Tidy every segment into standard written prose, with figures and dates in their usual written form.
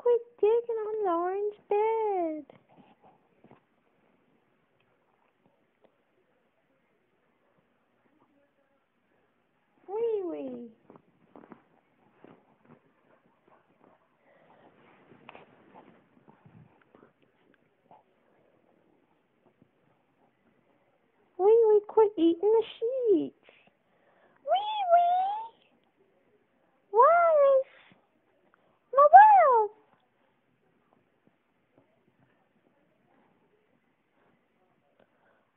quit digging on Lauren's bed. Wee wee. Wee wee, quit eating the sheets. Wee wee. Wallace. My Wallace.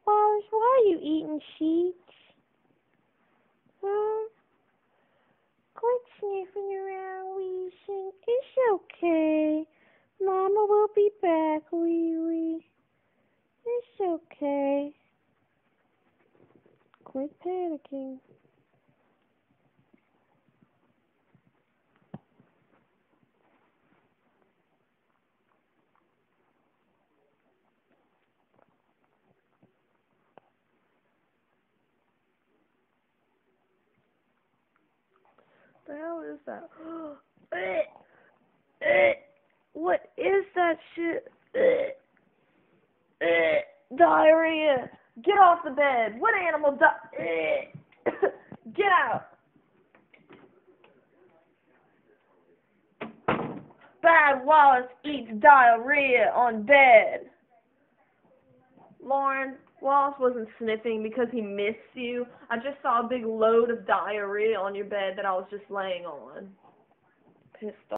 Wallace, why are you eating sheets? Huh? Quit sniffing around, wheezing. It's okay. Mama will be back, wee wee. It's okay. Quit panicking. The hell is that? What is that shit? Diarrhea! Get off the bed! What animal Get out! Bad Wallace eats diarrhea on bed. Lauren, Wallace wasn't sniffing because he missed you. I just saw a big load of diarrhea on your bed that I was just laying on. Pissed off.